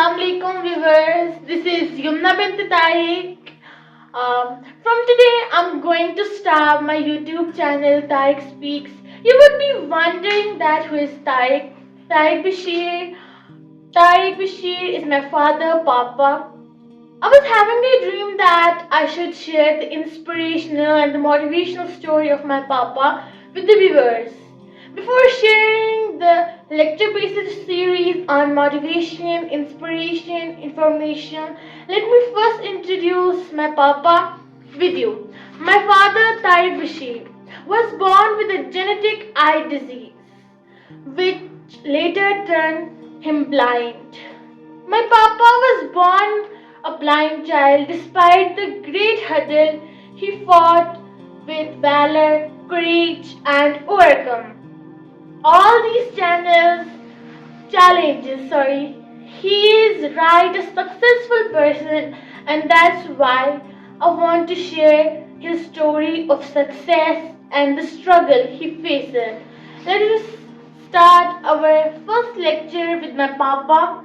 Assalamualaikum viewers, this is Yumna bint Tariq. From today, I'm going to start my YouTube channel Tariq Speaks. You would be wondering that who is Tariq? Tariq Bashir. Tariq Bashir is my father, Papa. I was having a dream that I should share the inspirational and the motivational story of my Papa with the viewers. Before sharing the lecture based series on motivation, inspiration, information, let me first introduce my Papa with you. My father, Tariq Bashir, was born with a genetic eye disease, which later turned him blind. My papa was born a blind child. Despite the great hurdle, he fought with valor, courage, and overcome all these challenges. He is right a successful person, and that's why I want to share his story of success and the struggle he faces. Let us start our first lecture with my papa.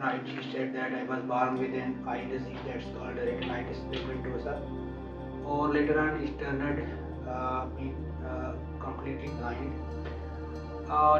right, she said that I was born with an eye disease that's called retinitis pigmentosa, or later on it turned completely blind.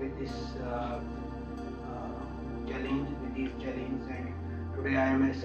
with this challenge, with these challenges, and today I am a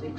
6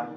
RP.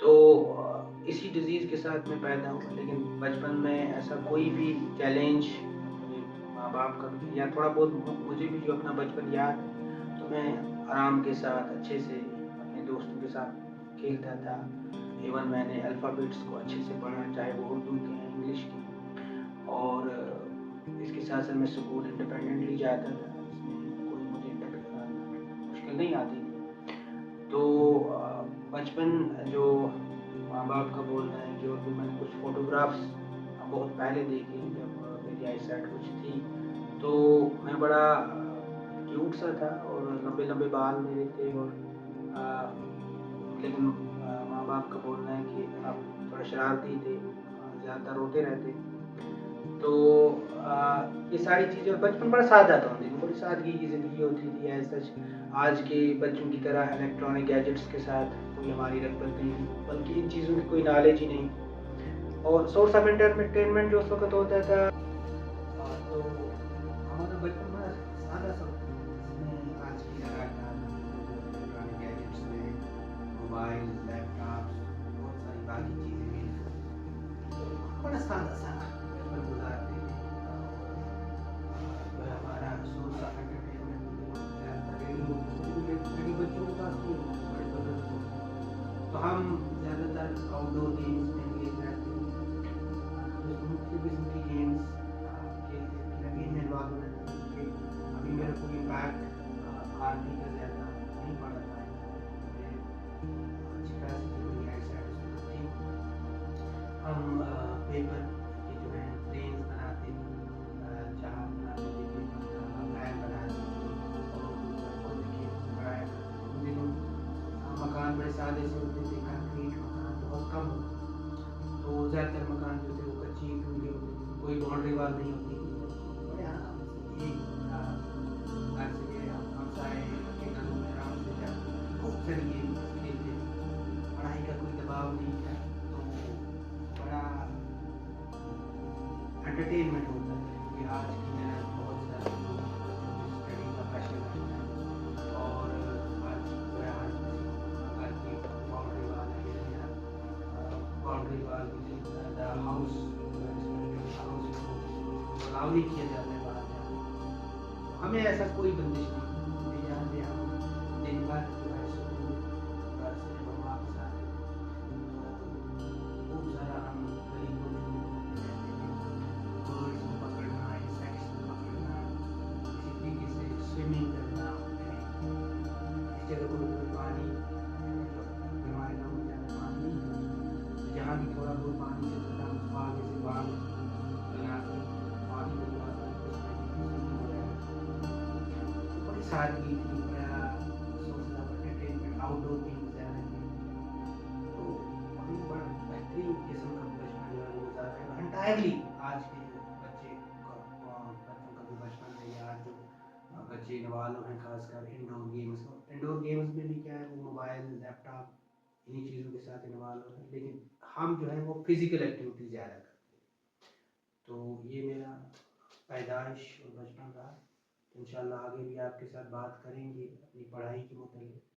تو اسی disease کے ساتھ میں پیدا ہوا، لیکن بچپن میں ایسا کوئی بھی چیلنج ماں باپ کا بھی، یا تھوڑا بہت مجھے بھی جو اپنا بچپن یاد ہے، تو میں آرام کے ساتھ اچھے سے اپنے دوستوں کے ساتھ کھیلتا تھا. ایون میں نے الفابیٹس کو اچھے سے پڑھا، چاہے وہ اردو کے ہیں، انگلش کے، اور اس کے ساتھ ساتھ میں اسکول انڈیپینڈنٹلی جاتا تھا، اس میں کوئی مجھے مشکل نہیں آتی تھی. تو بچپن جو ماں باپ کا بولنا ہے، جو بھی میں نے کچھ فوٹوگرافس بہت پہلے دیکھے جب میری آئی سائٹ کچھ تھی، تو میں بڑا کیوٹ سا تھا اور لمبے لمبے بال میرے تھے، اور لیکن ماں باپ کا بولنا ہے کہ آپ تھوڑا شرارتی تھے، زیادہ روتے رہتے. تو یہ ساری چیزیں، بچپن بڑا سادہ تھا، بڑی سادگی کی زندگی ہوتی تھی. ایز سچ آج کے بچوں کی طرح الیکٹرانک گیجٹس کے ساتھ کوئی ہماری رغبت نہیں تھی، بلکہ ان چیزوں کی کوئی نالج ہی نہیں. اور سورس آف انٹرٹینمنٹ جو اس وقت ہوتا تھا، تو ہمارا بچپن بڑا سادہ سا ہوتا تھا. اس میں آج کی طرح کا الیکٹرانک گیجٹس میں موبائل، لیپ ٹاپس، بہت ساری باقی چیزیں بھی بڑا سادہ سا بچپن گزارتے تھے. جو ہے ہمارا سورس آف انٹرٹینمنٹ بھی زیادہ تر ریڈیو ہوتا تھا، لیکن ریڈیو بچوں کے پاس نہیں ہوتا، بڑے بزرگ ہوتے ہیں. تو ہم زیادہ تر آؤٹ ڈور گیمس میں انگیج رہتے تھے. مختلف قسم کی گیمس کھیلتے تھے. میں بھی ان میں انوالو رہتا تھا، کیونکہ ابھی میرا کوئی امپیکٹ آرمی کا زیادہ نہیں پڑا تھا. مجھے اچھی خاصی جو میری آئی سائٹ اس وقت تھی. ہم پیپر کے جو ہے پلینس بناتے تھے، جہاز بناتے تھے پیپر کا، وین بناتے تھے، اور دوسرا خود کھیت میں بڑھایا کرتے تھے. ان دنوں مکان بڑے سادے سے ہوتے تھے، کنکریٹ مکان بہت کم ہوتے تھے. تو زیادہ تر مکان جو تھے وہ کچی اینٹوں کے ہوتے تھے، کوئی باؤنڈری وال نہیں ہوتی تھی. تو بڑے آرام سے ایک گھر سے گئے ہمسائے کے گھروں میں آرام سے جا کے بہت ساری گیمز کھیلتے تھے. پڑھائی کا کوئی دباؤ نہیں تھا، تو بڑا انٹرٹینمنٹ ہوتا تھا. کیونکہ آج کی طرح بہت سارے لوگ اسٹڈی کا پریشر رہتا ہے، اور آج جو ہے ہر کسی کو گھر کی باؤنڈری وال ہے، یا باؤنڈری وال دا ہاؤس ریسپیکٹڈ ہاؤس کو الاؤ نہیں کیا جاتا ہے باہر جانے کے لیے. تو ہمیں ایسا کوئی بندش نہیں تھی. ہمیں یہاں پہ ہم دن بھر جو ہے اسکول، گھر سے جب ہم واپس آتے تھے تو خوب سارا ہم گلی کوچوں میں گھومتے رہتے تھے. برڈس کو پکڑنا، انسیکٹس کو پکڑنا، اسی طریقے سے سوئمنگ کرنا. اس جگہ پر پانی، کیونکہ ہمارے گاؤں میں زیادہ پانی نہیں تھا، تو جہاں بھی تھوڑا بہت پانی چلتا تھا ہم اس کو آگے سے باندھ بنا کے پانی بلوا کر اس میں بھی سوئمنگ وغیرہ کرتے تھے. تو بڑی سادگی تھی، بڑا sources of entertainment, out door game زیادہ کھیلتے تھے. تو ہم نے بڑا بہترین قسم کا بچپن جو ہے وہ گزارا ہے. انٹائرلی آج کے جو بچوں کا جو بچپن ہے، یا آج جو بچے نوالو ہیں، خاص کر انڈور گیمز میں بھی کیا ہے، وہ موبائل، لیپ ٹاپ، انہیں چیزوں کے ساتھ انوالو ہیں. لیکن ہم جو ہے وہ فزیکل ایکٹیویٹی زیادہ کرتے ہیں. تو یہ میرا پیدائش اور بچپن رہا. انشاءاللہ آگے بھی آپ کے ساتھ بات کریں گے اپنی پڑھائی کے متعلق.